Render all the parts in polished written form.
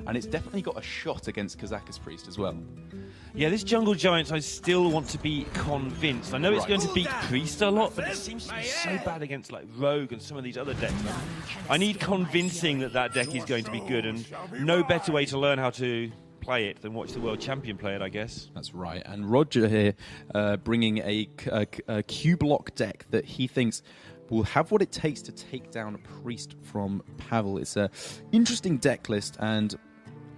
and it's definitely got a shot against Kazakus Priest as well. Yeah, this jungle giant, I still want to be convinced. I know it's going to beat Priest a lot, but it seems to be so bad against like Rogue and some of these other decks. I need convincing that that deck is going to be good, and no better way to learn how to play it than watch the world champion play it, I guess. That's right. And Roger here bringing a Q-block deck that he thinks will have what it takes to take down a Priest from Pavel. It's an interesting deck list, and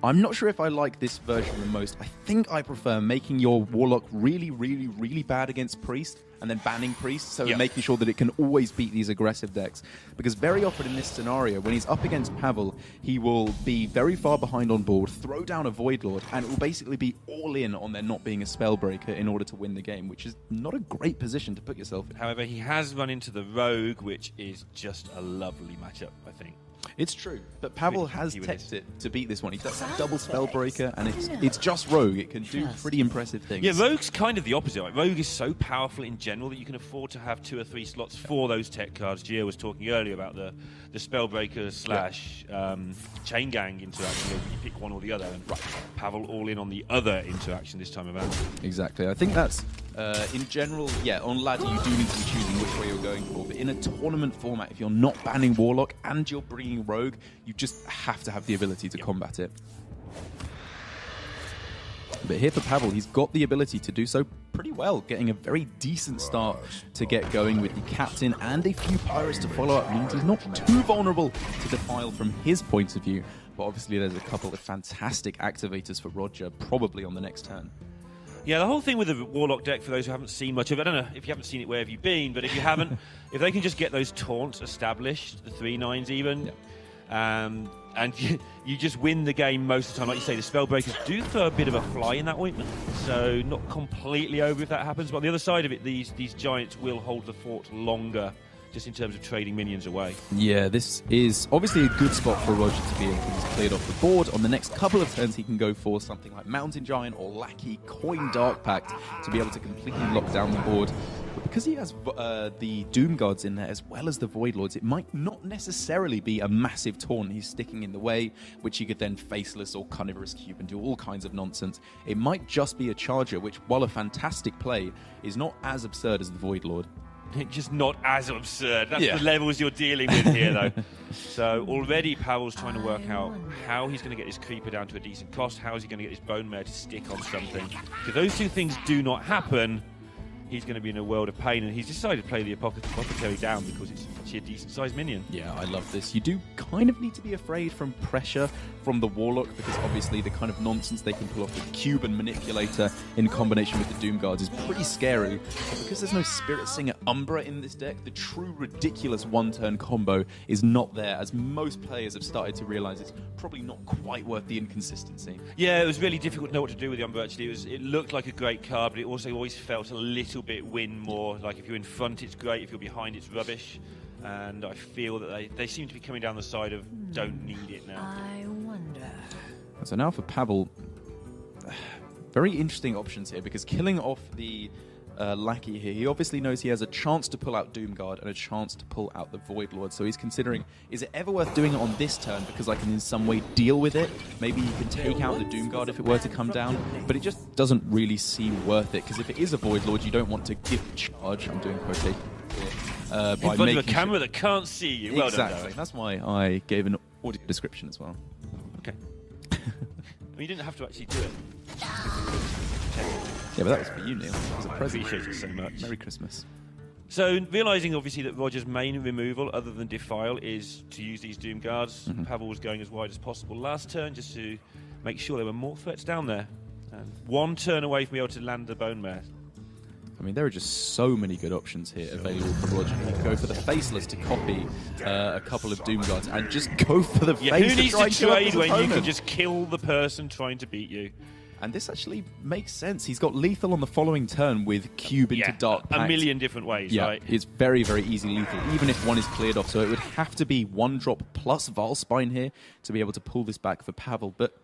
I'm not sure if I like this version the most. I think I prefer making your Warlock really, really, really bad against Priest and then banning Priest, so making sure that it can always beat these aggressive decks. Because very often in this scenario, when he's up against Pavel, he will be very far behind on board, throw down a Void Lord, and it will basically be all in on there not being a Spellbreaker in order to win the game, which is not a great position to put yourself in. However, he has run into the Rogue, which is just a lovely matchup, I think. It's true, but Pavel has teched it to beat this one. He does have double Spellbreaker, and it's just Rogue. It can do pretty impressive things. Yeah, Rogue's kind of the opposite. Like, Rogue is so powerful in general that you can afford to have 2 or 3 slots for those tech cards. Gio was talking earlier about the Spellbreaker slash Chain Gang interaction. You pick one or the other, and Pavel all in on the other interaction this time around. Exactly. I think that's, in general, on ladder you do need to be choosing which way you're going for, but in a tournament format, if you're not banning Warlock and you're bringing Rogue, you just have to have the ability to combat it. But here for Pavel, he's got the ability to do so pretty well, getting a very decent start to get going with the Captain and a few Pirates to follow up. Means he's not too vulnerable to Defile from his point of view, but obviously there's a couple of fantastic activators for Roger, probably on the next turn. Yeah, the whole thing with the Warlock deck, for those who haven't seen much of it, I don't know if you haven't seen it, where have you been? But if you haven't, if they can just get those taunts established, the 3/9s even, and you just win the game most of the time. Like you say, the Spellbreakers do throw a bit of a fly in that ointment, so not completely over if that happens. But on the other side of it, these giants will hold the fort longer, just in terms of trading minions away. Yeah, this is obviously a good spot for Roger to be able to just cleared off the board. On the next couple of turns, he can go for something like Mountain Giant or Lackey, Coin Dark Pact to be able to completely lock down the board. But because he has the Doom Guards in there as well as the Void Lords, it might not necessarily be a massive taunt he's sticking in the way, which he could then Faceless or Carnivorous Cube and do all kinds of nonsense. It might just be a Charger, which, while a fantastic play, is not as absurd as the Void Lord. Just not as absurd. That's the levels you're dealing with here, though. So already Pavel's trying to work out how he's going to get his Creeper down to a decent cost. How is he going to get his Bone Mare to stick on something? If those two things do not happen, he's going to be in a world of pain, and he's decided to play the Apothecary down because it's actually a decent-sized minion. Yeah, I love this. You do kind of need to be afraid from pressure from the Warlock, because obviously the kind of nonsense they can pull off with Cube and Manipulator in combination with the Doom Guards is pretty scary. But because there's no Spirit Singer Umbra in this deck, the true ridiculous one-turn combo is not there, as most players have started to realize it's probably not quite worth the inconsistency. Yeah, it was really difficult to know what to do with the Umbra, actually. It looked like a great card, but it also always felt a little bit win more. Like, if you're in front, it's great. If you're behind, it's rubbish. And I feel that they seem to be coming down the side of don't need it now. I wonder. So now for Pavel, very interesting options here, because killing off the Lackey here, he obviously knows he has a chance to pull out Doomguard and a chance to pull out the Void Lord. So he's considering, is it ever worth doing it on this turn because I can in some way deal with it? Maybe you can take out the Doomguard if it were to come down, but it just doesn't really seem worth it, because if it is a Void Lord, you don't want to give charge. I'm doing quotation here. In front of a camera that can't see you. Well exactly. Done, that's why I gave an audio description as well. Okay. Well, you didn't have to actually do it. Yeah, but that was for you, Neil. It was a present. I appreciate it so much. Merry Christmas. So, realising obviously that Roger's main removal, other than Defile, is to use these Doom Guards, Pavel was going as wide as possible last turn just to make sure there were more threats down there. And one turn away from being able to land the Bone Mare. I mean, there are just so many good options here available for Roger. He can go for the Faceless to copy a couple of Doom Guards and just go for the face. Who needs to trade when you can just kill the person trying to beat you? And this actually makes sense. He's got lethal on the following turn with Cube into Dark Pact. A million different ways, right? It's very, very easy lethal, even if one is cleared off. So it would have to be one drop plus Valspine here to be able to pull this back for Pavel. But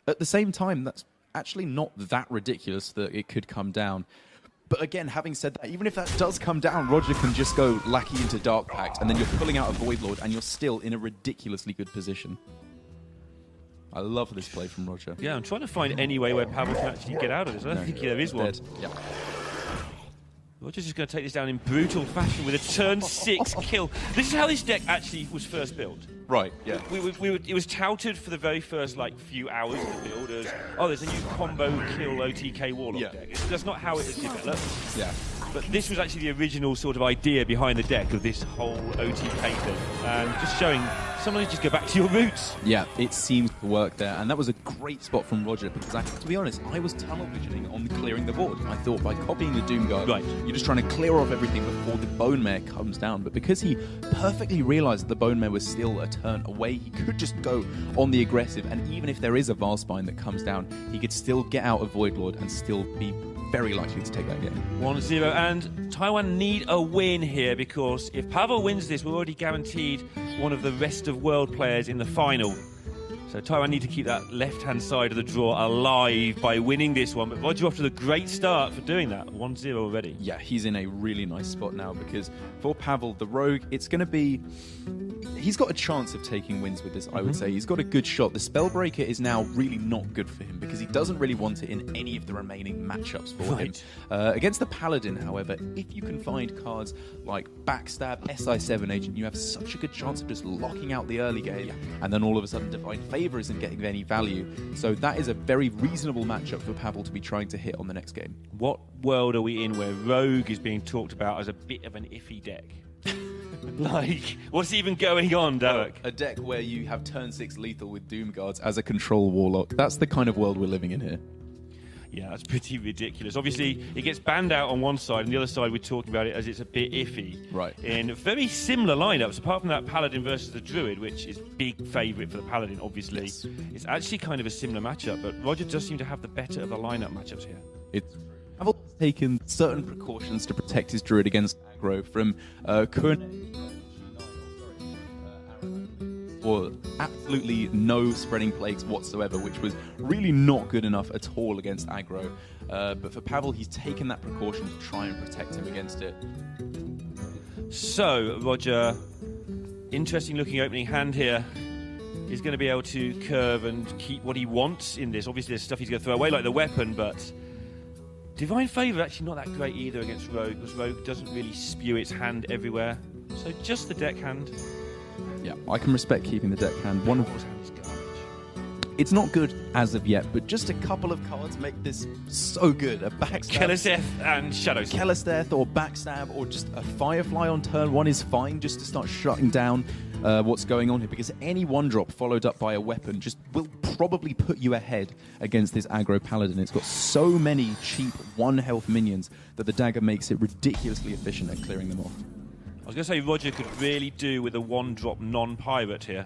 at the same time, that's actually not that ridiculous that it could come down. But again, having said that, even if that does come down, Roger can just go Lackey into Dark Pact, and then you're pulling out a Void Lord, and you're still in a ridiculously good position. I love this play from Roger. Yeah, I'm trying to find any way where Pavel can actually get out of this. I don't think there is one. Yep. Roger's just going to take this down in brutal fashion with a turn 6 kill. This is how this deck actually was first built. Right, yeah. It was touted for the very first few hours of the build as, there's a new combo kill OTK Warlock deck. That's not how it has developed. Yeah. But this was actually the original sort of idea behind the deck of this whole OTK thing. And just showing sometimes just go back to your roots. Yeah, it seems to work there. And that was a great spot from Roger because, to be honest, I was tunnel visioning on clearing the board. I thought by copying the Doomguard, you're just trying to clear off everything before the Bone Mare comes down. But because he perfectly realized that the Bone Mare was still a turn away, he could just go on the aggressive. And even if there is a Valspine that comes down, he could still get out of Void Lord and still be very likely to take that game. 1-0, and Taiwan need a win here because if Pavel wins this, we're already guaranteed one of the rest of world players in the final. So Taiwan need to keep that left-hand side of the draw alive by winning this one. But Roger off to the great start for doing that. 1-0 already. Yeah, he's in a really nice spot now because for Pavel, the Rogue, it's going to be... He's got a chance of taking wins with this, I would say. He's got a good shot. The Spellbreaker is now really not good for him because he doesn't really want it in any of the remaining matchups for him. Against the Paladin, however, if you can find cards like Backstab, SI7 Agent, you have such a good chance of just locking out the early game, and then all of a sudden Divine Favor isn't getting any value. So that is a very reasonable matchup for Pavel to be trying to hit on the next game. What world are we in where Rogue is being talked about as a bit of an iffy deck? What's even going on, Derek? A deck where you have turn 6 lethal with Doomguards as a control Warlock. That's the kind of world we're living in here. Yeah, that's pretty ridiculous. Obviously, it gets banned out on one side, and the other side we're talking about it as it's a bit iffy. Right. In very similar lineups, apart from that Paladin versus the Druid, which is big favourite for the Paladin, obviously. Yes. It's actually kind of a similar matchup, but Roger does seem to have the better of the lineup matchups here. Pavel's taken certain precautions to protect his Druid against aggro from or absolutely no spreading plagues whatsoever, which was really not good enough at all against aggro. But for Pavel, he's taken that precaution to try and protect him against it. So, Roger, interesting looking opening hand here. He's going to be able to curve and keep what he wants in this. Obviously, there's stuff he's going to throw away, like the weapon, but Divine Favor actually not that great either against Rogue, because Rogue doesn't really spew its hand everywhere. So just the deck hand. Yeah, I can respect keeping the deck hand. One of his hand is garbage. It's not good as of yet, but just a couple of cards make this so good. A Backstab, Keleseth and Shadows. Keleseth or Backstab or just a Firefly on turn 1 is fine just to start shutting down what's going on here, because any 1-drop followed up by a weapon just will probably put you ahead against this aggro Paladin. It's got so many cheap 1-health minions that the dagger makes it ridiculously efficient at clearing them off. I was going to say Roger could really do with a 1-drop non-pirate here.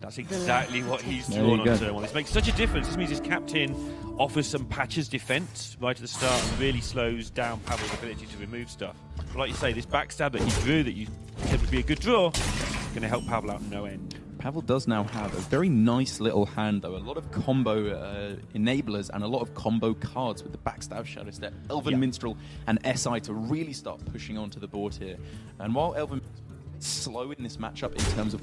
That's exactly what he's drawn on turn 1. This makes such a difference. This means his captain offers some patches defense right at the start and really slows down Pavel's ability to remove stuff. But like you say, this backstab that he drew that you said would be a good draw is going to help Pavel out no end. Pavel does now have a very nice little hand, though. A lot of combo enablers and a lot of combo cards with the Backstab, Shadow Step, Elven Minstrel, and SI to really start pushing onto the board here. And while Elven is slow in this matchup in terms of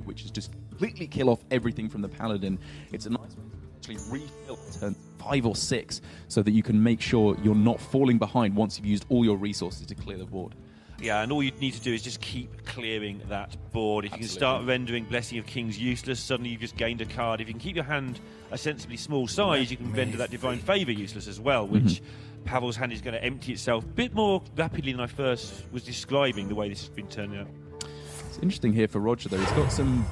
which is just completely kill off everything from the Paladin, it's a nice way to actually refill turn 5 or 6 so that you can make sure you're not falling behind once you've used all your resources to clear the board. Yeah, and all you need to do is just keep clearing that board. If you can start rendering Blessing of Kings useless, suddenly you've just gained a card. If you can keep your hand a sensibly small size, you can render that Divine Favor useless as well, which Pavel's hand is going to empty itself a bit more rapidly than I first was describing the way this has been turning out. It's interesting here for Roger, though. He's got some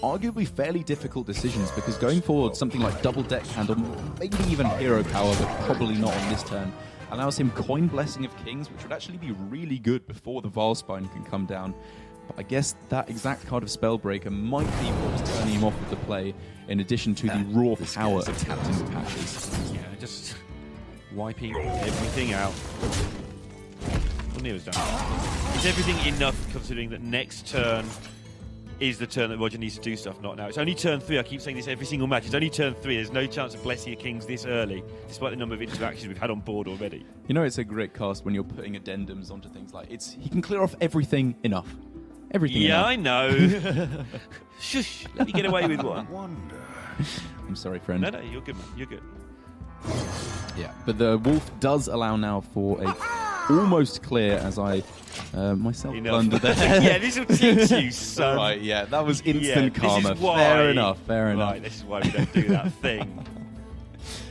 arguably fairly difficult decisions, because going forward, something like double deck hand or maybe even hero power, but probably not on this turn, allows him coin Blessing of Kings, which would actually be really good before the Valspine can come down. But I guess that exact card of Spellbreaker might be what's turning him off of the play, in addition to the raw power of Captain's Patches. Yeah, just wiping everything out. Well, Neo's done. Is everything enough, considering that next turn is the turn that Roger needs to do stuff? Not now. It's only turn 3. I keep saying this every single match. It's only turn 3. There's no chance of Blessing of Kings this early, despite the number of interactions we've had on board already. You know, it's a great cast when you're putting addendums onto things like he can clear off everything enough. everything. Yeah, I know. Shush, let me get away with one. I'm sorry, friend. No, you're good, man. You're good. Yeah, but the wolf does allow now for a almost clear as I myself blundered there. Yeah, this will teach you, son. Right, yeah, that was instant karma. This is why, fair enough. Right, this is why we don't do that thing.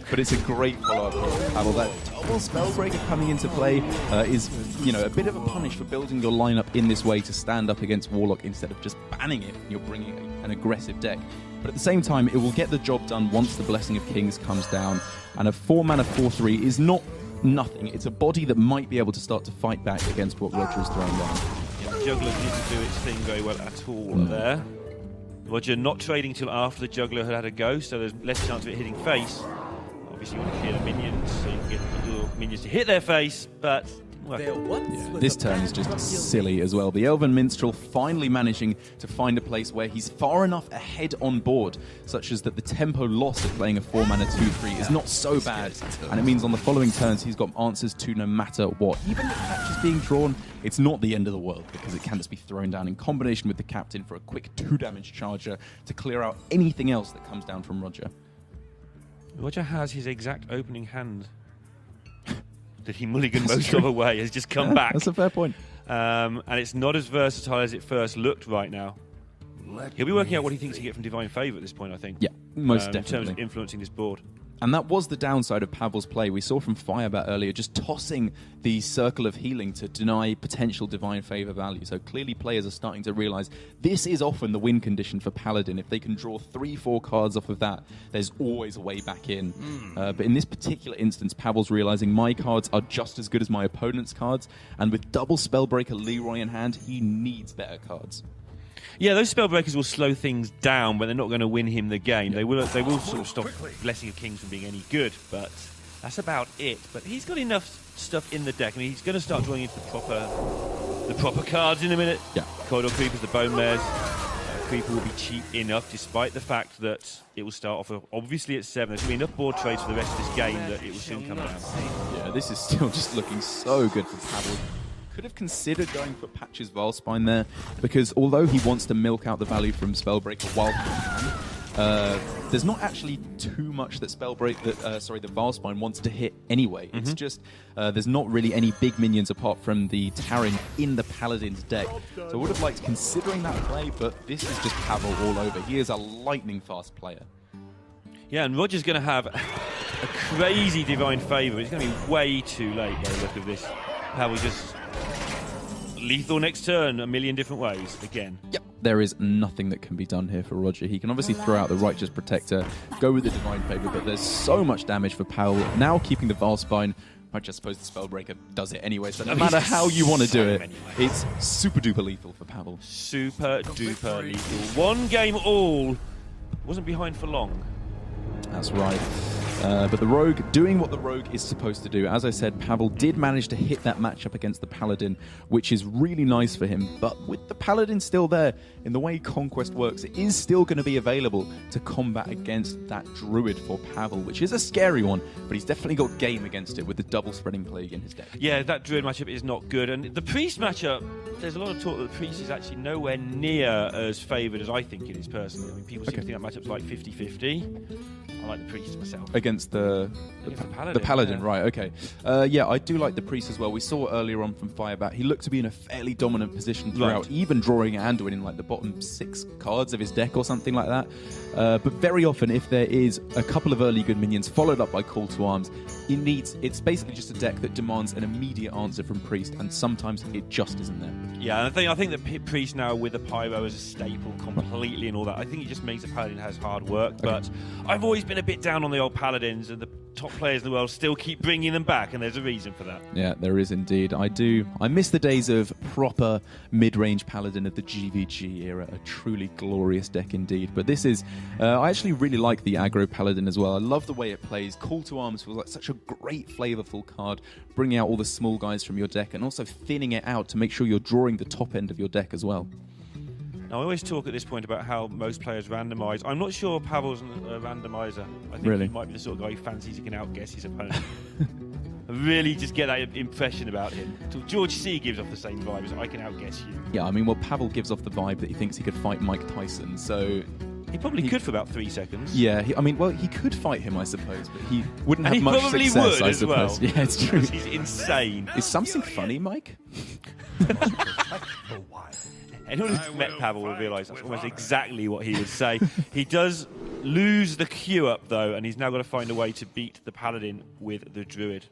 But it's a great follow-up for Pavel. That double Spellbreaker coming into play is, a bit of a punish for building your lineup in this way to stand up against Warlock instead of just banning it. You're bringing an aggressive deck. But at the same time, it will get the job done once the Blessing of Kings comes down. And a 4-mana 4/3 is not nothing. It's a body that might be able to start to fight back against what Roger is throwing down. Yeah, the Juggler didn't do its thing very well at all there. Roger not trading till after the Juggler had a go, so there's less chance of it hitting face. Obviously, you want to clear the minions so you can get your minions to hit their face, but this turn is just silly as well. The Elven Minstrel finally managing to find a place where he's far enough ahead on board, such as that the tempo loss of playing a 4-mana 2/3 is not so bad, and it means on the following turns he's got answers to no matter what. Even if patch is being drawn, it's not the end of the world, because it can just be thrown down in combination with the Captain for a quick 2-damage charger to clear out anything else that comes down from Roger. Roger has his exact opening hand that he mulliganed most of away has just come back. That's a fair point. And it's not as versatile as it first looked right now. He'll be working out what he thinks he can get from Divine Favour at this point, I think. Yeah, most definitely. In terms of influencing this board. And that was the downside of Pavel's play. We saw from Firebat earlier just tossing the Circle of Healing to deny potential Divine Favour value. So clearly players are starting to realise this is often the win condition for Paladin. If they can draw 3-4 cards off of that, there's always a way back in. But in this particular instance, Pavel's realising my cards are just as good as my opponent's cards. And with double Spellbreaker Leroy in hand, he needs better cards. Yeah, those Spellbreakers will slow things down, but they're not going to win him the game. They will sort of stop Blessing of Kings from being any good, but that's about it. But he's got enough stuff in the deck. I mean, he's going to start drawing into the proper cards in a minute. Yeah. Corridor Creepers, the Bone Mares. Creeper will be cheap enough, despite the fact that it will start off obviously at 7. There's going to be enough board trades for the rest of this game that it will soon come down. Yeah, this is still just looking so good for Pavel. Could have considered going for Patch's Valspine there, because although he wants to milk out the value from Spellbreaker while he can, there's not actually too much that the Valspine wants to hit anyway. It's just there's not really any big minions apart from the Tarin in the Paladin's deck. So I would have liked considering that play, but this is just Pavel all over. He is a lightning fast player. Yeah, and Roger's going to have a crazy Divine Favour. It's going to be way too late by the look of this. Pavel just lethal next turn a million different ways again. Yep. There is nothing that can be done here for Roger. He can obviously throw out the Righteous Protector, go with the Divine Favour, but there's so much damage for Pavel. Now keeping the Valspine, I just suppose the Spellbreaker does it anyway, so no matter how you want to do it, it's super duper lethal for Pavel. Super duper lethal. One game all. Wasn't behind for long. That's right. But the Rogue doing what the Rogue is supposed to do. As I said, Pavel did manage to hit that matchup against the Paladin, which is really nice for him. But with the Paladin still there, in the way Conquest works, it is still going to be available to combat against that Druid for Pavel, which is a scary one, but he's definitely got game against it with the double Spreading Plague in his deck. Yeah, that Druid matchup is not good. And the Priest matchup, there's a lot of talk that the Priest is actually nowhere near as favoured as I think it is personally. I mean, people seem to think that matchup's like 50-50. I like the Priest myself. Against the Paladin, yeah. Right, okay. Yeah, I do like the Priest as well. We saw earlier on from Firebat, he looked to be in a fairly dominant position throughout, even drawing Anduin in like the bottom 6 cards of his deck or something like that. But very often, if there is a couple of early good minions followed up by Call to Arms, it's basically just a deck that demands an immediate answer from Priest, and sometimes it just isn't there. Yeah, and I think that Priest now with the Pyro as a staple completely and all that, I think it just means that Paladin has hard work. Okay. But I've always been a bit down on the old Paladins, and the top players in the world still keep bringing them back, and there's a reason for that. Yeah, there is indeed. I miss the days of proper mid-range Paladin of the GVG era, a truly glorious deck indeed. But this is, I actually really like the aggro Paladin as well. I love the way it plays. Call to Arms feels like such a great flavorful card, bringing out all the small guys from your deck and also thinning it out to make sure you're drawing the top end of your deck as well. Now, I always talk at this point about how most players randomise. I'm not sure Pavel's a randomiser. I think he might be the sort of guy who fancies he can outguess his opponent. really just get that impression about him. George C. gives off the same vibes. I can outguess you. Yeah, I mean, well, Pavel gives off the vibe that he thinks he could fight Mike Tyson, so... He probably could for about 3 seconds. Yeah, he could fight him, I suppose, but he wouldn't have he much probably success, would I as suppose. well. Yeah, it's true. He's insane. Is something funny, Mike? Anyone who's met Pavel will realise that's almost exactly what he would say. He does lose the queue up, though, and he's now got to find a way to beat the Paladin with the Druid.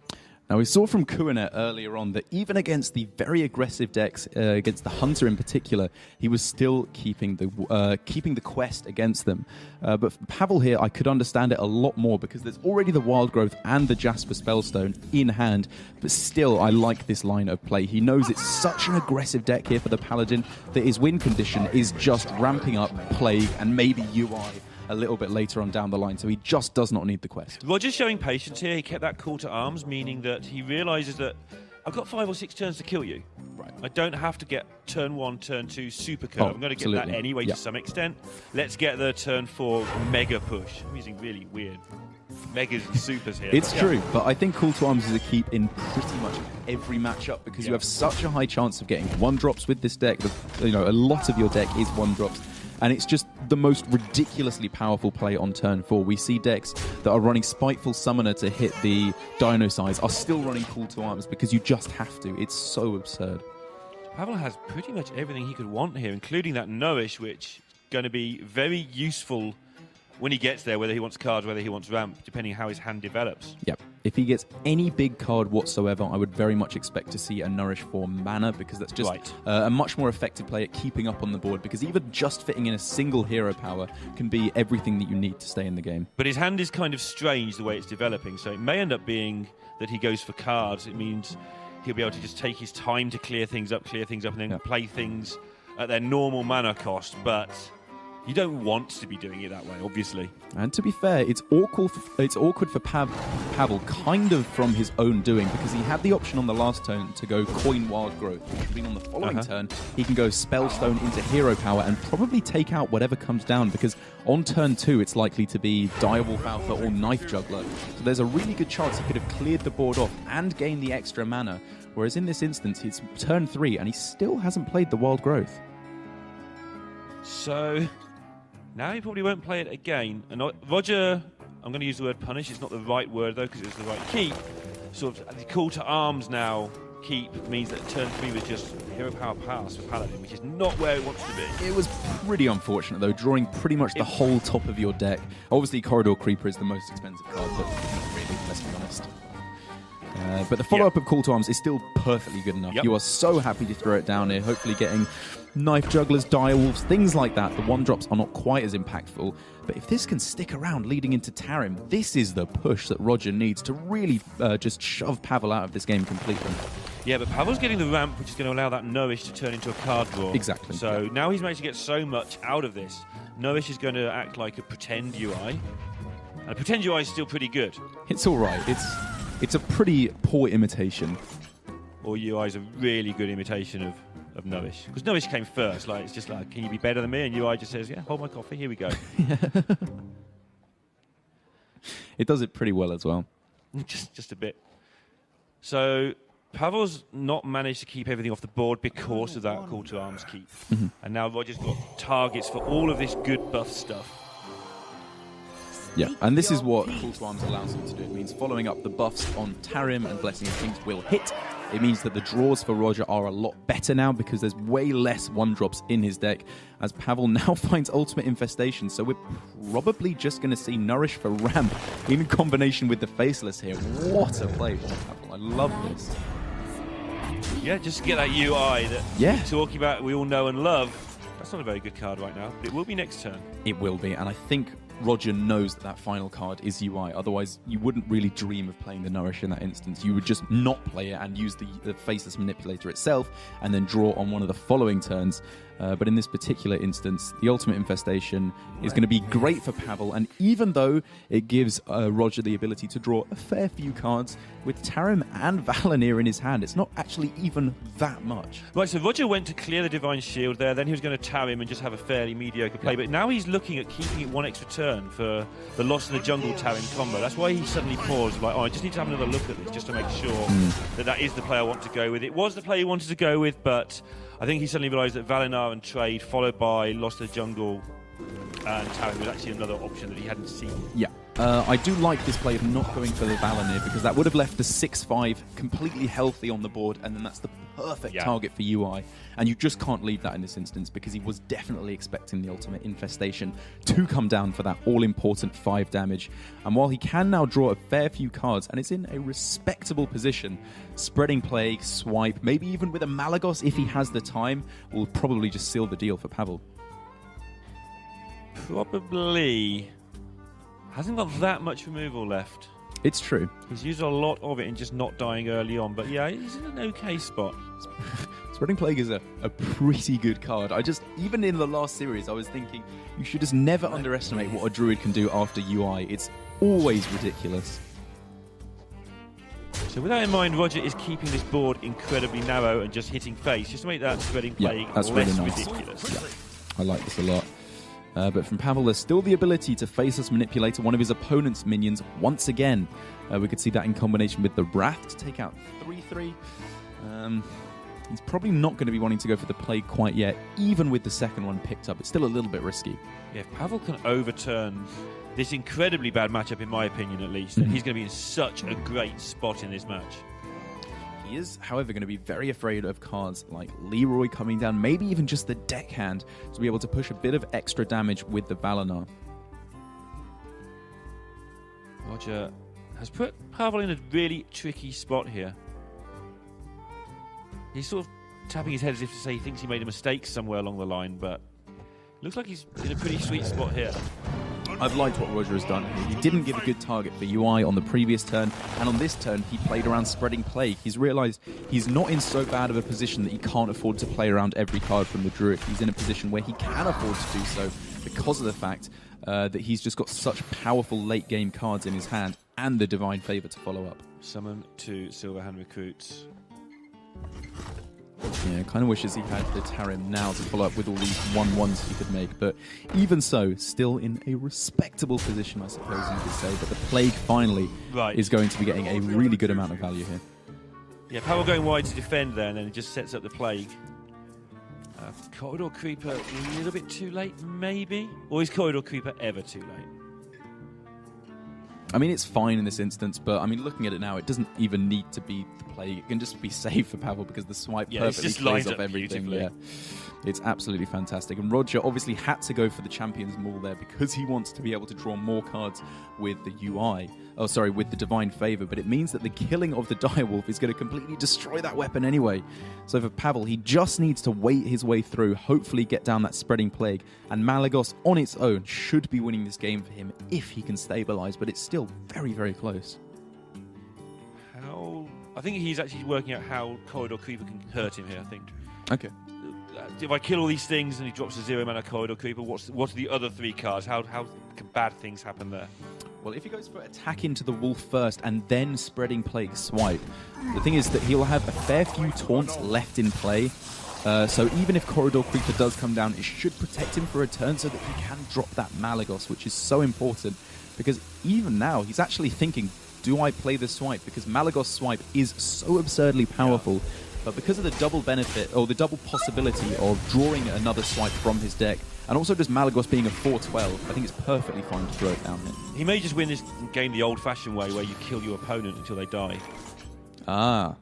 Now, we saw from Kuanet earlier on that even against the very aggressive decks, against the Hunter in particular, he was still keeping the quest against them. But for Pavel here, I could understand it a lot more because there's already the Wild Growth and the Jasper Spellstone in hand. But still, I like this line of play. He knows it's such an aggressive deck here for the Paladin that his win condition is just ramping up Plague and maybe UI a little bit later on down the line, so he just does not need the quest. Roger's showing patience here. He kept that call to arms, meaning that he realises that I've got 5 or 6 turns to kill you. Right. I don't have to get turn 1, turn 2 super curve. I'm going to get that anyway to some extent. Let's get the turn 4 mega push. I'm using really weird megas and supers here. It's true, but I think Call to Arms is a keep in pretty much every matchup because you have such a high chance of getting 1-drops with this deck. A lot of your deck is 1-drops. And it's just the most ridiculously powerful play on turn 4. We see decks that are running Spiteful Summoner to hit the Dino size are still running Call to Arms because you just have to. It's so absurd. Pavel has pretty much everything he could want here, including that Nourish, which is going to be very useful when he gets there, whether he wants cards, whether he wants ramp, depending on how his hand develops. Yep. If he gets any big card whatsoever, I would very much expect to see a Nourish for mana because that's just a much more effective play at keeping up on the board because even just fitting in a single hero power can be everything that you need to stay in the game. But his hand is kind of strange the way it's developing, so it may end up being that he goes for cards. It means he'll be able to just take his time to clear things up, and then play things at their normal mana cost, but you don't want to be doing it that way, obviously. And to be fair, it's awkward for Pavel kind of from his own doing because he had the option on the last turn to go Coin Wild Growth, which would mean on the following turn he can go Spellstone into Hero Power and probably take out whatever comes down because on turn 2 it's likely to be Direwolf Alpha or Knife Juggler. So there's a really good chance he could have cleared the board off and gained the extra mana, whereas in this instance it's turn 3 and he still hasn't played the Wild Growth. So now he probably won't play it again. And Roger, I'm going to use the word punish. It's not the right word, though, because it's the right keep. Sort of the call to arms now, keep, means that turn 3 was just Hero Power Pass for Paladin, which is not where it wants to be. It was pretty unfortunate, though, drawing pretty much the whole top of your deck. Obviously, Corridor Creeper is the most expensive card, but not really, let's be honest. But the follow-up of Call to Arms is still perfectly good enough. You are so happy to throw it down here, hopefully getting Knife Jugglers, Direwolves, things like that. The 1-drops are not quite as impactful, but if this can stick around leading into Tarim, this is the push that Roger needs to really just shove Pavel out of this game completely. Yeah, but Pavel's getting the ramp, which is going to allow that Nourish to turn into a card draw. Exactly. So now he's managed to get so much out of this. Nourish is going to act like a pretend UI, and a pretend UI is still pretty good. It's all right. It's a pretty poor imitation. Or UI is a really good imitation of Nourish. Because Nourish came first. Like, it's just like, can you be better than me? And UI just says, yeah, hold my coffee, here we go. It does it pretty well as well. just a bit. So Pavel's not managed to keep everything off the board because of that Call to Arms keep. And now Roger's got targets for all of this good buff stuff. Yeah, and this is what Call to Arms allows him to do. It means following up the buffs on Tarim and Blessing of Kings will hit. It means that the draws for Roger are a lot better now because there's way less 1-drops in his deck as Pavel now finds Ultimate Infestation. So we're probably just going to see Nourish for ramp in combination with the Faceless here. What a play from Pavel. I love this. Yeah, just get that UI that we're talking about, we all know and love. That's not a very good card right now, but it will be next turn. It will be, and I think Roger knows that final card is UI. Otherwise, you wouldn't really dream of playing the Nourish in that instance. You would just not play it and use the Faceless Manipulator itself and then draw on one of the following turns. But in this particular instance, the Ultimate Infestation is going to be great for Pavel, and even though it gives Roger the ability to draw a fair few cards, with Tarim and Valinir in his hand, it's not actually even that much. Right, so Roger went to clear the Divine Shield there, then he was going to Tarim and just have a fairly mediocre play, but now he's looking at keeping it one extra turn for the Lost in the Jungle Tarim combo. That's why he suddenly paused, like, oh, I just need to have another look at this just to make sure that is the play I want to go with. It was the play he wanted to go with, but I think he suddenly realised that Valinor and Trade, followed by Lost in the Jungle and Tarim, was actually another option that he hadn't seen. Yeah. I do like this play of not going for the Valinir, because that would have left the 6-5 completely healthy on the board, and then that's the perfect target for UI. And you just can't leave that in this instance, because he was definitely expecting the Ultimate Infestation to come down for that all-important 5 damage. And while he can now draw a fair few cards, and it's in a respectable position, Spreading Plague, Swipe, maybe even with a Malagos if he has the time, will probably just seal the deal for Pavel. Probably. Hasn't got that much removal left. It's true. He's used a lot of it in just not dying early on, but yeah, he's in an okay spot. Spreading Plague is a pretty good card. Even in the last series, I was thinking you should just never underestimate what a Druid can do after UI. It's always ridiculous. So with that in mind, Roger is keeping this board incredibly narrow and just hitting face, just to make that Spreading Plague that's less really nice. ridiculous. Yeah. I like this a lot. But from Pavel, there's still the ability to Faceless Manipulator one of his opponent's minions once again. We could see that in combination with the Wrath to take out 3-3. He's probably not going to be wanting to go for the Plague quite yet, even with the second one picked up. It's still a little bit risky. Yeah, if Pavel can overturn this incredibly bad matchup, in my opinion at least, then he's going to be in such a great spot in this match. He is, however, going to be very afraid of cards like Leroy coming down, maybe even just the deckhand, to be able to push a bit of extra damage with the Valinor. Roger has put Pavel in a really tricky spot here. He's sort of tapping his head as if to say he thinks he made a mistake somewhere along the line, but looks like he's in a pretty sweet spot here. I've liked what Roger has done. He didn't give a good target for UI on the previous turn, and on this turn he played around Spreading Plague. He's realised he's not in so bad of a position that he can't afford to play around every card from the Druid. He's in a position where he can afford to do so because of the fact that he's just got such powerful late game cards in his hand and the Divine Favour to follow up. Summon 2 Silverhand Recruits. Yeah, kind of wishes he had the Tarim now to follow up with all these 1-1s he could make, but even so, still in a respectable position, I suppose you could say. But the Plague finally is going to be getting a really good amount of value here. Yeah, Pavel going wide to defend there, and then it just sets up the Plague. Corridor Creeper a little bit too late, maybe? Or is Corridor Creeper ever too late? I mean, it's fine in this instance, but I mean, looking at it now, it doesn't even need to be the Plague. It can just be safe for Pavel because the swipe perfectly plays off everything. Yeah, it's absolutely fantastic. And Roger obviously had to go for the Champion's Maul there because he wants to be able to draw more cards with the UI. Oh, sorry, with the Divine Favour, but it means that the killing of the Direwolf is going to completely destroy that weapon anyway. So for Pavel, he just needs to wait his way through, hopefully get down that Spreading Plague, and Malagos on its own should be winning this game for him if he can stabilise, but it's still very, very close. I think he's actually working out how Corridor Creeper can hurt him here, I think. Okay. If I kill all these things and he drops a 0-mana Corridor Creeper, what's the other 3 cards? How can bad things happen there? Well, if he goes for attack into the wolf first and then Spreading Plague swipe, the thing is that he'll have a fair few taunts left in play. So even if Corridor Creeper does come down, it should protect him for a turn so that he can drop that Malagos, which is so important. Because even now, he's actually thinking, do I play the swipe? Because Malagos swipe is so absurdly powerful. But because of the double benefit, or the double possibility of drawing another swipe from his deck, and also just Malagos being a 4/12, I think it's perfectly fine to throw it down here. He may just win this game the old-fashioned way, where you kill your opponent until they die. Ah,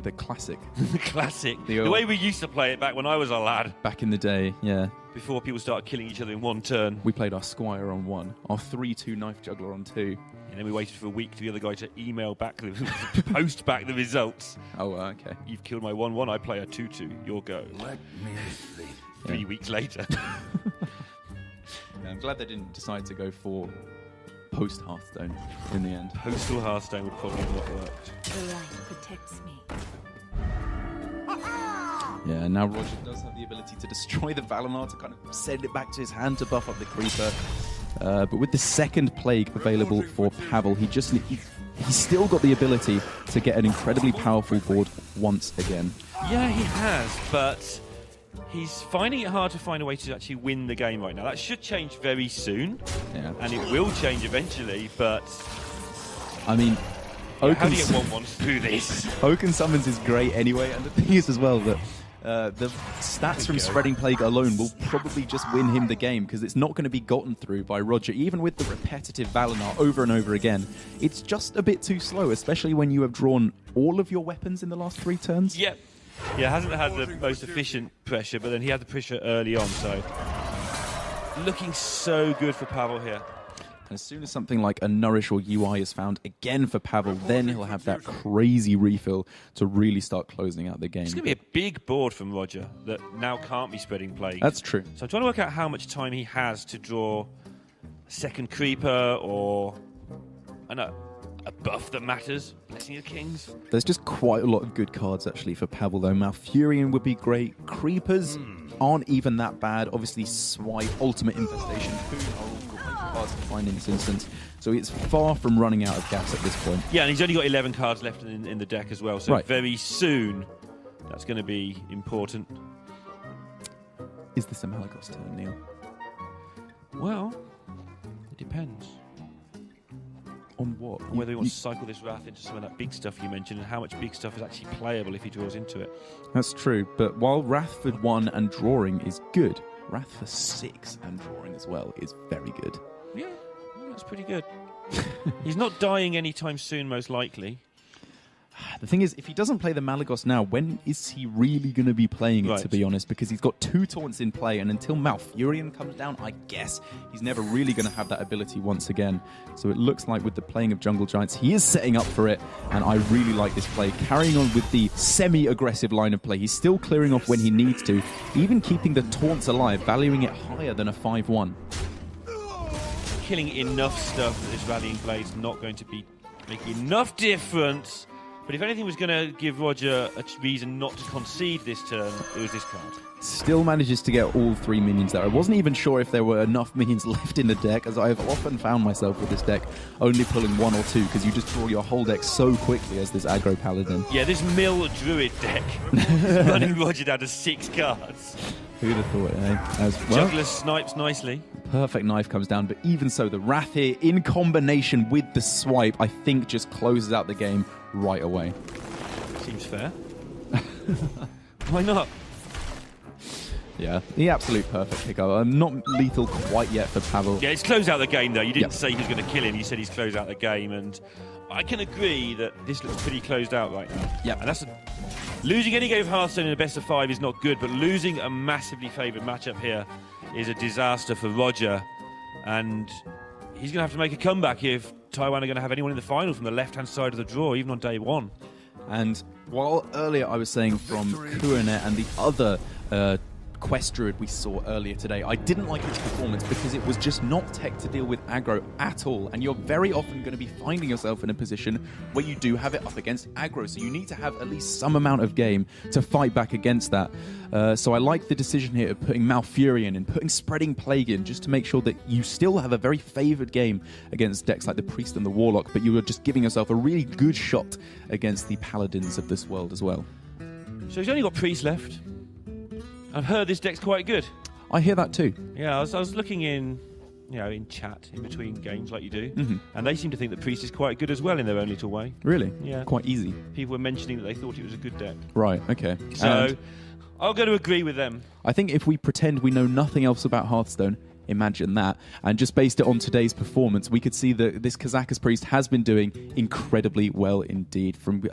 the classic. The classic. The way we used to play it back when I was a lad. Back in the day, yeah. Before people started killing each other in one turn. We played our Squire on 1, our 3/2 Knife Juggler on 2. And then we waited for a week for the other guy to email back, post back the results. Oh, okay. You've killed my 1/1, I play a 2/2, your go. Let me sleep. 3 weeks later. Yeah, I'm glad they didn't decide to go for post-Hearthstone in the end. Postal Hearthstone would probably not work. The light protects me. Yeah, now Roger does have the ability to destroy the Valinor to kind of send it back to his hand to buff up the Creeper. But with the second Plague available for Pavel, he's still got the ability to get an incredibly powerful board once again. Yeah, he has, but he's finding it hard to find a way to actually win the game right now. That should change very soon, and it will change eventually, but... I mean... Yeah, how do you get 1-1 through this? Oaken Summons is great anyway, and the thing is as well that the stats from Spreading Plague alone will probably just win him the game, because it's not going to be gotten through by Roger, even with the repetitive Valinor over and over again. It's just a bit too slow, especially when you have drawn all of your weapons in the last 3 turns. Yep. Yeah, hasn't had the most efficient pressure, but then he had the pressure early on, so... Looking so good for Pavel here. As soon as something like a Nourish or UI is found again for Pavel, then he'll have that crazy refill to really start closing out the game. It's going to be a big board from Roger that now can't be Spreading Plague. That's true. So I'm trying to work out how much time he has to draw a second Creeper or a buff that matters. Blessing of the Kings. There's just quite a lot of good cards actually for Pavel though. Malfurion would be great. Creepers aren't even that bad. Obviously Swipe, Ultimate Infestation, Boon are all great cards to find in this instance. So it's far from running out of gas at this point. Yeah, and he's only got 11 cards left in the deck as well. So very soon that's going to be important. Is this a Malagos turn, Neil? Well, it depends. On what? And whether he wants to cycle this Wrath into some of that big stuff you mentioned, and how much big stuff is actually playable if he draws into it. That's true, but while Wrath for 1 and drawing is good, Wrath for 6 and drawing as well is very good. Yeah, that's pretty good. He's not dying anytime soon, most likely. The thing is, if he doesn't play the Malagos now, when is he really going to be playing it, to be honest? Because he's got 2 taunts in play, and until Malfurion comes down, I guess he's never really going to have that ability once again. So it looks like with the playing of Jungle Giants, he is setting up for it, and I really like this play. Carrying on with the semi-aggressive line of play, he's still clearing off when he needs to, even keeping the taunts alive, valuing it higher than a 5-1. Killing enough stuff that this rallying play is not going to be making enough difference. But if anything was going to give Roger a reason not to concede this turn, it was this card. Still manages to get all 3 minions there. I wasn't even sure if there were enough minions left in the deck, as I have often found myself with this deck only pulling 1 or 2, because you just draw your whole deck so quickly as this aggro paladin. Yeah, this Mill Druid deck running Roger down to 6 cards. Who'd have thought, eh? As well, Juggler snipes nicely. Perfect knife comes down, but even so, the Wrath here, in combination with the Swipe, I think just closes out the game right away. Seems fair. Why not? Yeah, the absolute perfect pickup. Not lethal quite yet for Pavel. Yeah, it's closed out the game, though. You didn't say he was going to kill him. You said he's closed out the game, and I can agree that this looks pretty closed out right now. Yeah, and that's losing any game of Hearthstone in a best of 5 is not good, but losing a massively favoured matchup here is a disaster for Roger, and he's going to have to make a comeback if Taiwan are going to have anyone in the final from the left-hand side of the draw, even on day 1. And while earlier I was saying from Kuanet and the other Quest Druid we saw earlier today, I didn't like its performance because it was just not tech to deal with aggro at all, and you're very often going to be finding yourself in a position where you do have it up against aggro, so you need to have at least some amount of game to fight back against that. So I like the decision here of putting Malfurion and putting Spreading Plague in, just to make sure that you still have a very favoured game against decks like the Priest and the Warlock, but you are just giving yourself a really good shot against the Paladins of this world as well. So he's only got Priest left. I've heard this deck's quite good. I hear that too. Yeah, I was looking in chat in between games like you do, and they seem to think that Priest is quite good as well in their own little way. Really? Yeah. Quite easy. People were mentioning that they thought it was a good deck. Right, okay. So And I'll go to agree with them. I think if we pretend we know nothing else about Hearthstone, imagine that, and just based it on today's performance, we could see that this Kazakus Priest has been doing incredibly well indeed. From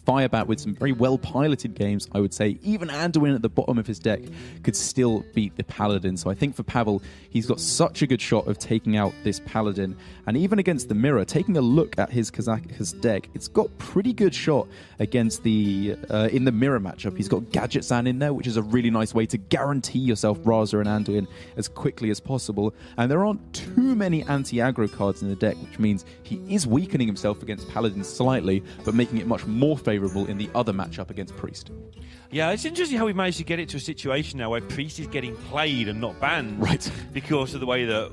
Firebat with some very well-piloted games, I would say. Even Anduin at the bottom of his deck could still beat the Paladin. So I think for Pavel, he's got such a good shot of taking out this Paladin. And even against the Mirror, taking a look at his Kazakus deck, it's got pretty good shot against the in the Mirror matchup. He's got Gadget Sand in there, which is a really nice way to guarantee yourself Raza and Anduin as quickly as possible. And there aren't too many anti-aggro cards in the deck, which means he is weakening himself against Paladins slightly, but making it much more favorable favourable in the other matchup against Priest. Yeah, it's interesting how we've managed to get it to a situation now where Priest is getting played and not banned. Right. Because of the way that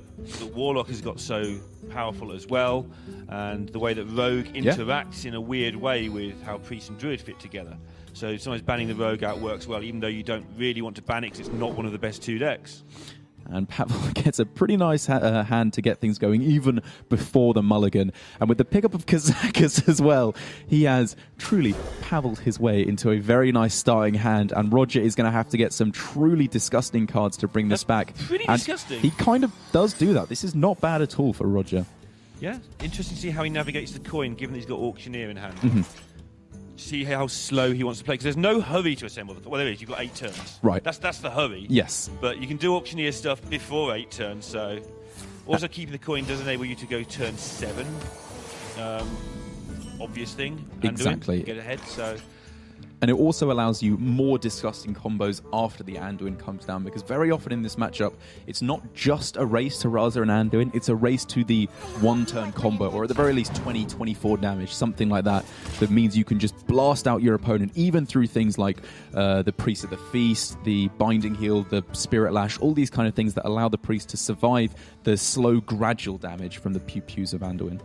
Warlock has got so powerful as well, and the way that Rogue interacts in a weird way with how Priest and Druid fit together. So sometimes banning the Rogue out works well, even though you don't really want to ban it because it's not one of the best 2 decks. And Pavel gets a pretty nice hand to get things going even before the mulligan. And with the pickup of Kazakus as well, he has truly Paveled his way into a very nice starting hand. And Roger is going to have to get some truly disgusting cards to bring this back. Pretty disgusting. He kind of does do that. This is not bad at all for Roger. Yeah, interesting to see how he navigates the coin, given that he's got Auctioneer in hand. Mm-hmm. See how slow he wants to play, because there's no hurry to assemble. Well, there is. You've got 8 turns. Right. That's the hurry. Yes. But you can do Auctioneer stuff before 8 turns, so... Also, keeping the coin does enable you to go turn 7. Obvious thing. Exactly. Get ahead, so... And it also allows you more disgusting combos after the Anduin comes down, because very often in this matchup, it's not just a race to Raza and Anduin, it's a race to the one-turn combo, or at the very least 20, 24 damage, something like that, that means you can just blast out your opponent, even through things like the Priest of the Feast, the Binding Heal, the Spirit Lash, all these kind of things that allow the Priest to survive the slow, gradual damage from the pew-pews of Anduin.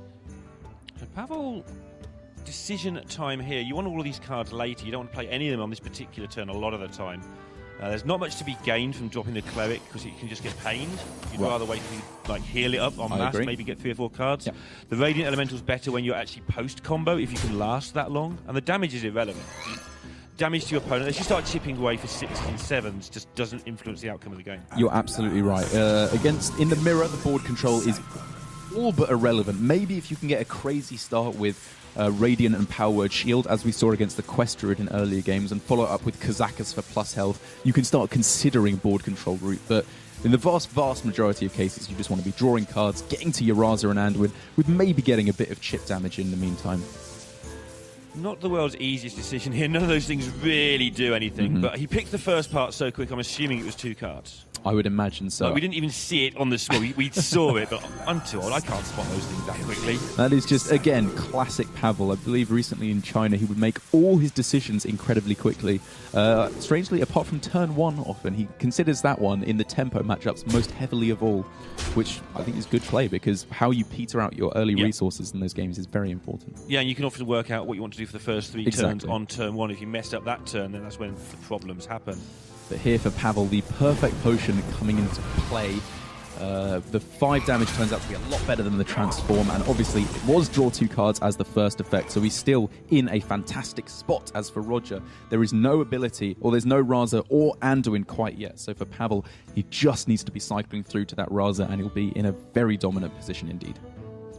Pavel... decision time here. You want all of these cards later. You don't want to play any of them on this particular turn a lot of the time. There's not much to be gained from dropping the Cleric because you can just get pained. You'd rather wait to heal it up en masse, maybe get 3 or 4 cards. Yep. The Radiant Elemental's better when you're actually post-combo if you can last that long. And the damage is irrelevant. Damage to your opponent, as you start chipping away for 6s and 7s, just doesn't influence the outcome of the game. You're absolutely right. In the mirror, the board control is all but irrelevant. Maybe if you can get a crazy start with Radiant and Power Word Shield, as we saw against the Quest Druid in earlier games, and follow up with Kazakus for plus health, you can start considering board control route. But in the vast, vast majority of cases, you just want to be drawing cards, getting to your Raza and Anduin, with maybe getting a bit of chip damage in the meantime. Not the world's easiest decision here. None of those things really do anything. But he picked the first part so quick, I'm assuming it was 2 cards. I would imagine so. Like, we didn't even see it on the scroll. We saw it, but I'm too old. I can't spot those things that quickly. That is just, again, classic Pavel. I believe recently in China he would make all his decisions incredibly quickly. Strangely, apart from turn 1 often, he considers that one in the tempo matchups most heavily of all, which I think is good play, because how you peter out your early resources in those games is very important. Yeah, and you can often work out what you want to do for the first 3 turns on turn 1. If you messed up that turn, then that's when the problems happen. But here for Pavel, the perfect potion coming into play. The 5 damage turns out to be a lot better than the transform, and obviously it was draw 2 cards as the first effect, so he's still in a fantastic spot. As for Roger, there is no ability, or there's no Raza or Anduin quite yet, so for Pavel, he just needs to be cycling through to that Raza, and he'll be in a very dominant position indeed.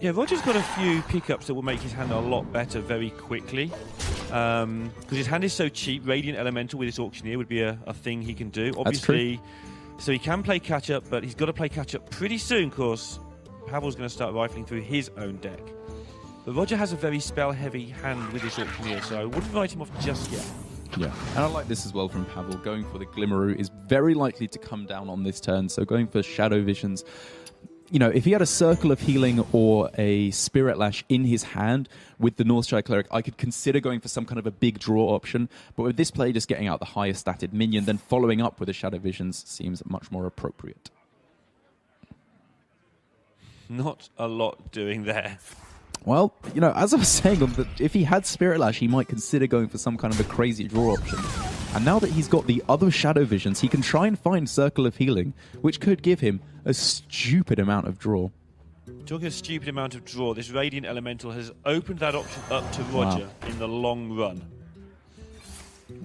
Yeah, Roger's got a few pickups that will make his hand a lot better very quickly. Because his hand is so cheap, Radiant Elemental with his Auctioneer would be a thing he can do. Obviously, so he can play catch-up, but he's got to play catch-up pretty soon, because Pavel's going to start rifling through his own deck. But Roger has a very spell-heavy hand with his Auctioneer, so I wouldn't write him off just yet. Yeah, and I like this as well from Pavel. Going for the Glimmeroo is very likely to come down on this turn, so going for Shadow Visions. You know, if he had a Circle of Healing or a Spirit Lash in his hand with the Northshire Cleric, I could consider going for some kind of a big draw option. But with this play, just getting out the highest statted minion, then following up with a Shadow Visions seems much more appropriate. Not a lot doing there. Well, you know, as I was saying, if he had Spirit Lash, he might consider going for some kind of a crazy draw option. And now that he's got the other Shadow Visions, he can try and find Circle of Healing, which could give him a stupid amount of draw. Talking a stupid amount of draw, this Radiant Elemental has opened that option up to Roger in the long run.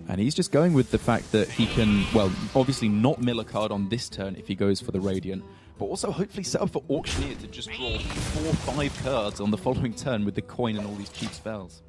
And he's just going with the fact that he can, well, obviously not mill a card on this turn if he goes for the Radiant, but also hopefully set up for Auctioneer to just draw 4 or 5 cards on the following turn with the coin and all these cheap spells.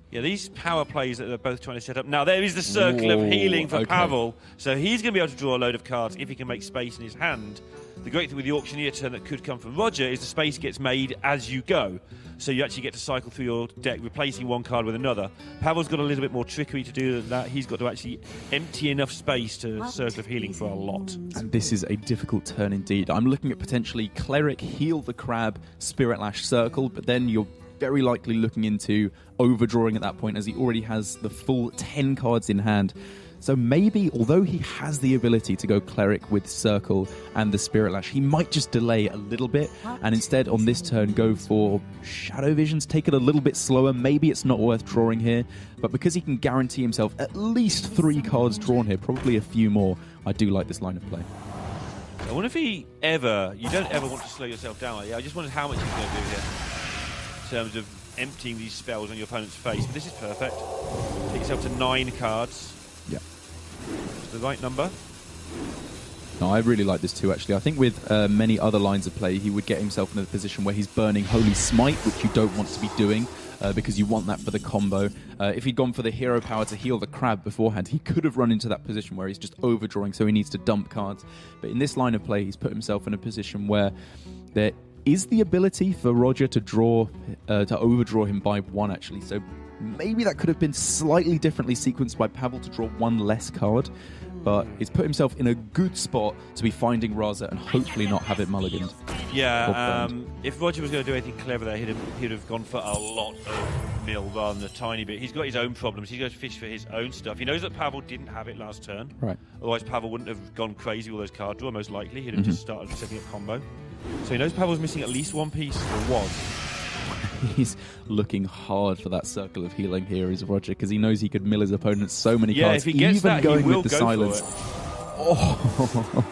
Yeah, these power plays that they're both trying to set up. Now, there is the Circle of Healing for Pavel, so he's going to be able to draw a load of cards if he can make space in his hand. The great thing with the Auctioneer turn that could come from Roger is the space gets made as you go. So you actually get to cycle through your deck, replacing one card with another. Pavel's got a little bit more trickery to do than that. He's got to actually empty enough space to Circle of Healing for a lot. And this is a difficult turn indeed. I'm looking at potentially Cleric, Heal the Crab, Spirit Lash, Circle, but then you're very likely looking into overdrawing at that point, as he already has the full 10 cards in hand. So maybe, although he has the ability to go Cleric with Circle and the Spirit Lash, he might just delay a little bit and instead on this turn go for Shadow Visions, take it a little bit slower. Maybe it's not worth drawing here, but because he can guarantee himself at least 3 cards drawn here, probably a few more, I do like this line of play. I wonder if you don't ever want to slow yourself down. I just wondered how much he's going to do here in terms of emptying these spells on your opponent's face. But this is perfect. Take yourself to 9 cards. Yeah. It's the right number. No, I really like this too, actually. I think with many other lines of play, he would get himself in a position where he's burning Holy Smite, which you don't want to be doing, because you want that for the combo. If he'd gone for the hero power to heal the crab beforehand, he could have run into that position where he's just overdrawing, so he needs to dump cards. But in this line of play, he's put himself in a position where there is the ability for Roger to draw, to overdraw him by 1, actually. So maybe that could have been slightly differently sequenced by Pavel to draw 1 less card, but he's put himself in a good spot to be finding Raza and hopefully not have it mulliganed. Yeah, if Roger was going to do anything clever there, he'd have gone for a lot of mill rather than a tiny bit. He's got his own problems. He's going to fish for his own stuff. He knows that Pavel didn't have it last turn. Right. Otherwise, Pavel wouldn't have gone crazy with those card draw, most likely. He'd have just started setting up combo. So he knows Pavel's missing at least 1 piece, or was. He's looking hard for that Circle of Healing here, is Roger, because he knows he could mill his opponent so many cards. If he gets even that, going he will with the go silence. For it.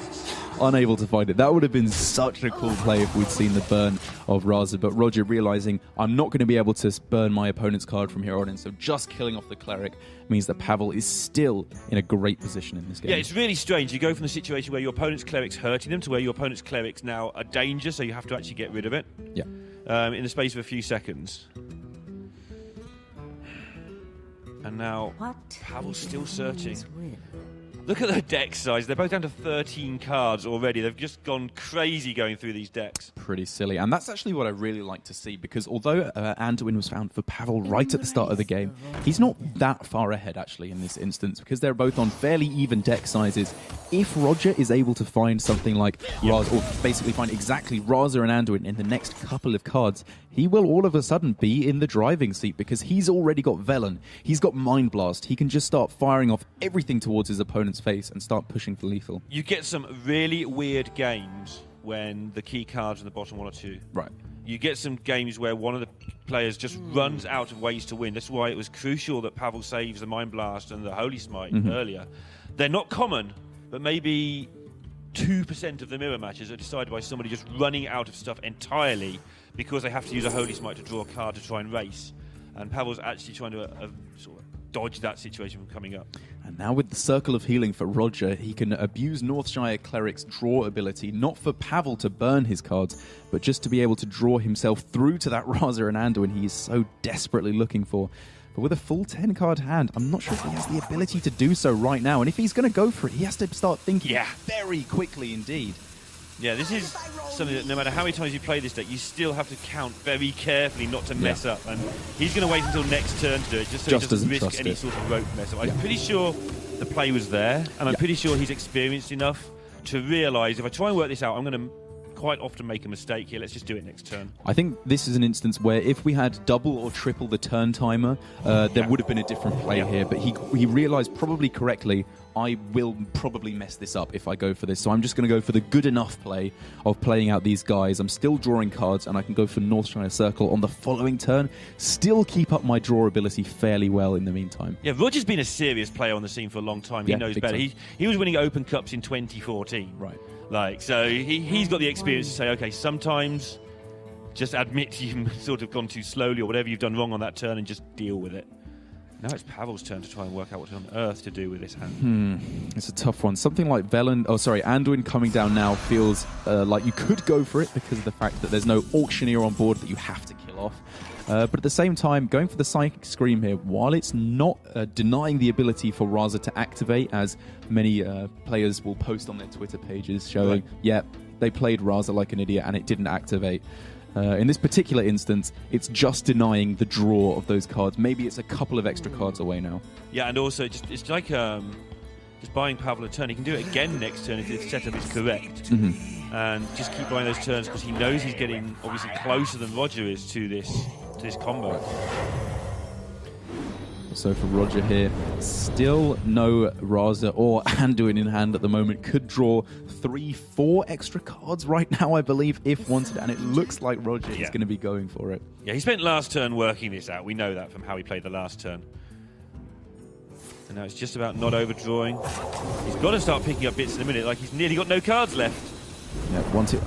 Unable to find it. That would have been such a cool play if we'd seen the burn of Raza, but Roger realizing I'm not going to be able to burn my opponent's card from here on in, so just killing off the Cleric means that Pavel is still in a great position in this game. Yeah, it's really strange. You go from the situation where your opponent's Cleric's hurting them to where your opponent's Cleric's now a danger, so you have to actually get rid of it. Yeah. In the space of a few seconds. And now Pavel's still searching. Look at the deck size. They're both down to 13 cards already. They've just gone crazy going through these decks. Pretty silly. And that's actually what I really like to see, because although Anduin was found for Pavel right at the start of the game, he's not that far ahead, actually, in this instance, because they're both on fairly even deck sizes. If Roger is able to find something like Raza, or basically find exactly Raza and Anduin in the next couple of cards, he will all of a sudden be in the driving seat, because he's already got Velen, he's got Mind Blast, he can just start firing off everything towards his opponent's face and start pushing for lethal. You get some really weird games when the key cards in the bottom 1 or 2. Right. You get some games where one of the players just runs out of ways to win. That's why it was crucial that Pavel saves the Mind Blast and the Holy Smite earlier. They're not common, but maybe 2% of the mirror matches are decided by somebody just running out of stuff entirely because they have to use a Holy Smite to draw a card to try and race. And Pavel's actually trying to sort of dodge that situation from coming up. And now with the Circle of Healing for Roger, he can abuse Northshire Cleric's draw ability, not for Pavel to burn his cards, but just to be able to draw himself through to that Raza and Anduin he is so desperately looking for. But with a full 10-card hand, I'm not sure if he has the ability to do so right now. And if he's going to go for it, he has to start thinking very quickly indeed. Yeah, this is something that no matter how many times you play this deck, you still have to count very carefully not to mess up. And he's going to wait until next turn to do it, just so he doesn't risk any sort of rope mess up. I'm pretty sure the play was there, and I'm pretty sure he's experienced enough to realise if I try and work this out, I'm going to quite often make a mistake here. Let's just do it next turn. I think this is an instance where if we had double or triple the turn timer, there would have been a different play here. But he realised probably correctly, I will probably mess this up if I go for this. So I'm just going to go for the good enough play of playing out these guys. I'm still drawing cards, and I can go for Northshire Circle on the following turn. Still keep up my draw ability fairly well in the meantime. Yeah, Roger's been a serious player on the scene for a long time. He knows better. He was winning Open Cups in 2014. Right. So he's got the experience to say, okay, sometimes just admit you've sort of gone too slowly or whatever you've done wrong on that turn and just deal with it. Now it's Pavel's turn to try and work out what on earth to do with this hand. It's a tough one. Something like Anduin coming down now feels like you could go for it because of the fact that there's no auctioneer on board that you have to kill off. But at the same time, going for the Psychic Scream here, while it's not denying the ability for Raza to activate, as many players will post on their Twitter pages showing, they played Raza like an idiot and it didn't activate. In this particular instance, it's just denying the draw of those cards. Maybe it's a couple of extra cards away now. Yeah, and also it's like just buying Pavel a turn. He can do it again next turn if the setup is correct. And just keep buying those turns because he knows he's getting obviously closer than Roger is to this this combo. So for Roger here, still no Raza or Anduin in hand at the moment. Could draw 3-4 extra cards right now, I believe, if wanted, and it looks like Roger is going to be going for it. Yeah, he spent last turn working this out. We know that from how he played the last turn. And now it's just about not overdrawing. He's got to start picking up bits in a minute, like he's nearly got no cards left. Yeah, once it,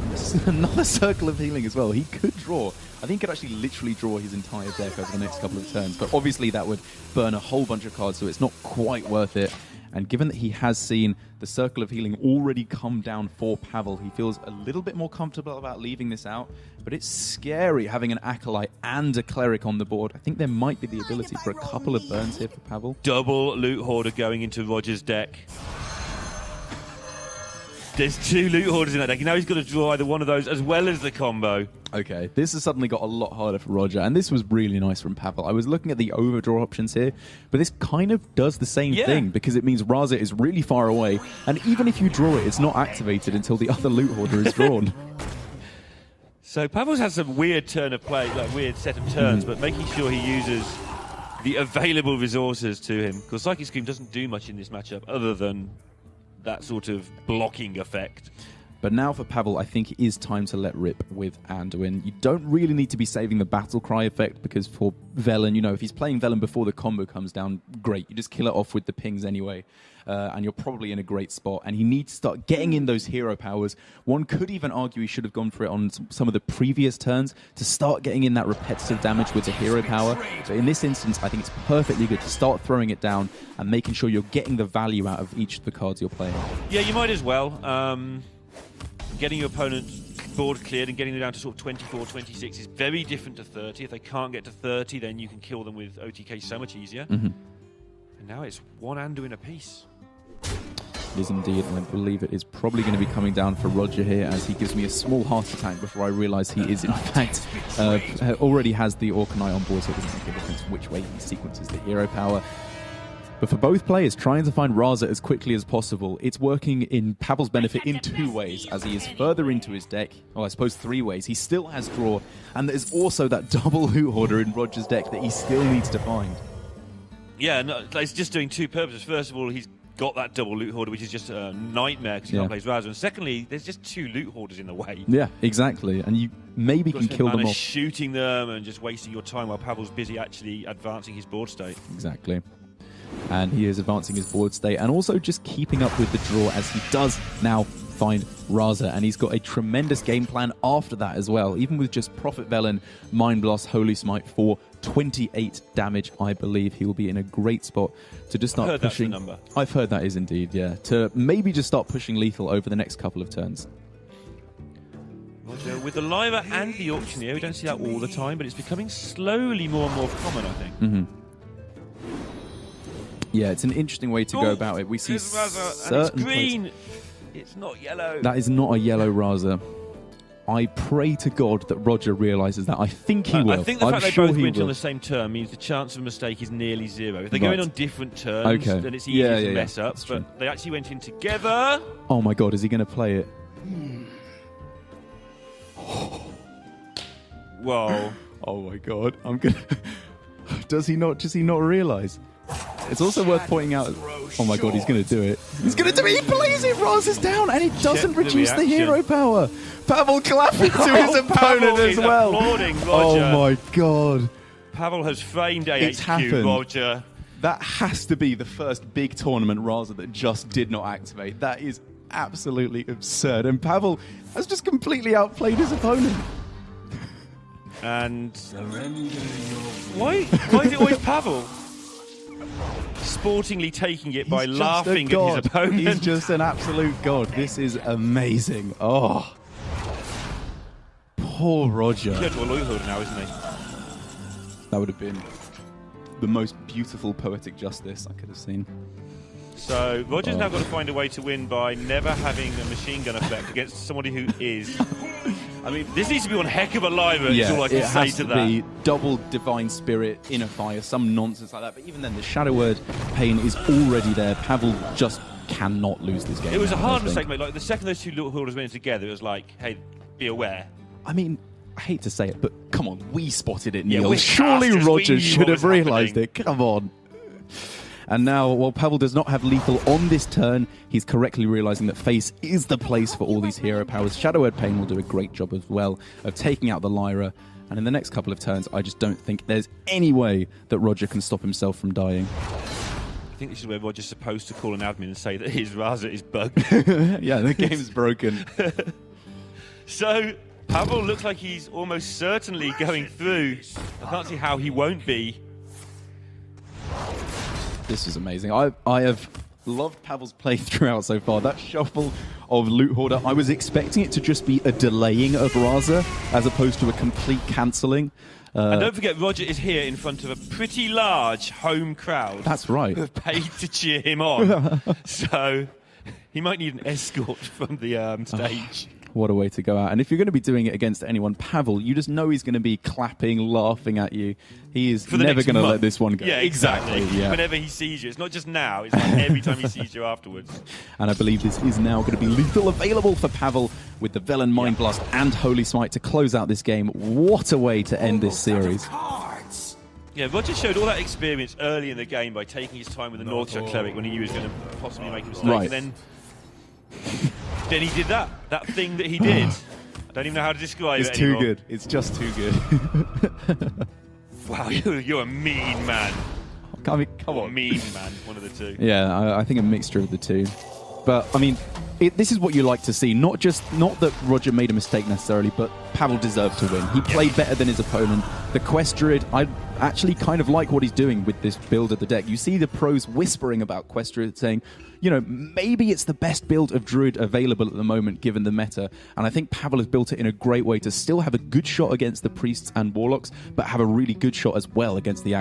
another Circle of Healing as well. He could draw. I think he could actually literally draw his entire deck over the next couple of turns. But obviously that would burn a whole bunch of cards, so it's not quite worth it. And given that he has seen the Circle of Healing already come down for Pavel, he feels a little bit more comfortable about leaving this out. But it's scary having an Acolyte and a Cleric on the board. I think there might be the ability for a couple of burns here for Pavel. Double Loot Hoarder going into Roger's deck. There's 2 Loot Hoarders in that deck. Now he's got to draw either one of those as well as the combo. Okay, this has suddenly got a lot harder for Roger, and this was really nice from Pavel. I was looking at the overdraw options here, but this kind of does the same thing, because it means Raza is really far away, and even if you draw it, it's not activated until the other Loot Hoarder is drawn. So Pavel's had some weird turn of play, like weird set of turns, but making sure he uses the available resources to him, because Psychic Scream doesn't do much in this matchup other than that sort of blocking effect. But now for Pavel, I think it is time to let rip with Anduin. You don't really need to be saving the Battle Cry effect, because for Velen, you know, if he's playing Velen before the combo comes down, great. You just kill it off with the pings anyway, and you're probably in a great spot. And he needs to start getting in those hero powers. One could even argue he should have gone for it on some of the previous turns to start getting in that repetitive damage with the hero power. But in this instance, I think it's perfectly good to start throwing it down and making sure you're getting the value out of each of the cards you're playing. Yeah, you might as well. Getting your opponent's board cleared and getting them down to sort of 24, 26 is very different to 30. If they can't get to 30, then you can kill them with OTK so much easier. And now it's one Anduin apiece. It is indeed, and I believe it is probably going to be coming down for Roger here, as he gives me a small heart attack before I realise he is in fact already has the Orkanite on board, so it doesn't make a difference which way he sequences the hero power. But for both players, trying to find Raza as quickly as possible, it's working in Pavel's benefit in 2 ways, as he is further into his deck. Well, I suppose 3 ways. He still has draw, and there's also that double Loot Hoarder in Roger's deck that he still needs to find. Yeah, no, it's just doing 2 purposes. First of all, he's got that double Loot Hoarder, which is just a nightmare because he can't play Raza. And secondly, there's just 2 Loot Hoarders in the way. Yeah, exactly. And you maybe can kill them off. Shooting them and just wasting your time while Pavel's busy actually advancing his board state. Exactly. And he is advancing his board state and also just keeping up with the draw as he does now find Raza. And he's got a tremendous game plan after that as well, even with just Prophet Velen, Mind Blast, Holy Smite for 28 damage. I believe he will be in a great spot to just start pushing. That's the number. I've heard that is indeed, yeah. To maybe just start pushing lethal over the next couple of turns. Roger, with the Liver and the Auctioneer, we don't see that all the time, but it's becoming slowly more and more common, I think. Yeah, it's an interesting way to go about it. We see Raza, and it's green. It's not yellow. That is not a yellow Raza. I pray to God that Roger realises that. I think he will. I think the fact they both went on the same turn means the chance of a mistake is nearly 0. If they go in on different turns, then it's easier to mess up. But they actually went in together. Oh my God, is he going to play it? Whoa. Oh my God, I'm going to... Does he not realise? It's also worth pointing out... Oh my God, he's going to do it. He's going to do it! He plays it! Raza's down! And it doesn't reduce the hero power! Pavel clapping to his opponent as well! Applauding Roger. Oh my God! Pavel has feigned ahq, Roger. That has to be the first big tournament Raza that just did not activate. That is absolutely absurd. And Pavel has just completely outplayed his opponent. And... Why is it always Pavel? Sportingly taking it by laughing at his opponent. He's just an absolute god. This is amazing. Oh. Poor Roger. He's going to a Loot Hoarder now, isn't he? That would have been the most beautiful poetic justice I could have seen. So Roger's now got to find a way to win by never having a machine gun effect against somebody who is... I mean, this needs to be one heck of a liver, is all I can say to that. It has to be double Divine Spirit, Inner Fire, some nonsense like that. But even then, the Shadow Word Pain is already there. Pavel just cannot lose this game. It was a hard mistake, mate. Like, the second those 2 Loot Hoarders went in together, it was like, hey, be aware. I mean, I hate to say it, but come on, we spotted it, Neil. we're Surely casters, Roger we knew should what have was realised happening. it. Come on. And now, while Pavel does not have lethal on this turn, he's correctly realising that face is the place for all these hero powers. Shadow Word Pain will do a great job as well of taking out the Lyra. And in the next couple of turns, I just don't think there's any way that Roger can stop himself from dying. I think this is where Roger's supposed to call an admin and say that his Raza is bugged. Yeah, the game's broken. So, Pavel looks like he's almost certainly going through. I can't see how he won't be. This is amazing. I have loved Pavel's play throughout so far. That shuffle of Loot Hoarder, I was expecting it to just be a delaying of Raza as opposed to a complete cancelling. And don't forget, Roger is here in front of a pretty large home crowd. That's right. Who have paid to cheer him on. So he might need an escort from the stage. What a way to go out. And if you're going to be doing it against anyone, Pavel, you just know he's going to be clapping, laughing at you. He is never going to let this one go. Yeah, exactly. Yeah. Whenever he sees you. It's not just now, it's like every time he sees you afterwards. And I believe this is now going to be lethal available for Pavel with the Velen Mind Blast and Holy Smite to close out this game. What a way to end this series. Yeah, Roger showed all that experience early in the game by taking his time with the Northshire Cleric when he knew he was going to possibly make a mistake. Right. And then he did that thing that he did. I don't even know how to describe It's it too anymore. good. It's just too good. Wow, you're a mean man. I mean, come Or on. mean man, one of the two. Yeah, I think a mixture of the two. But, I mean, this is what you like to see. Not that Roger made a mistake necessarily, but Pavel deserved to win. He played better than his opponent. The Quest Druid, I actually kind of like what he's doing with this build of the deck. You see the pros whispering about Quest Druid, saying, maybe it's the best build of Druid available at the moment, given the meta. And I think Pavel has built it in a great way to still have a good shot against the Priests and Warlocks, but have a really good shot as well against the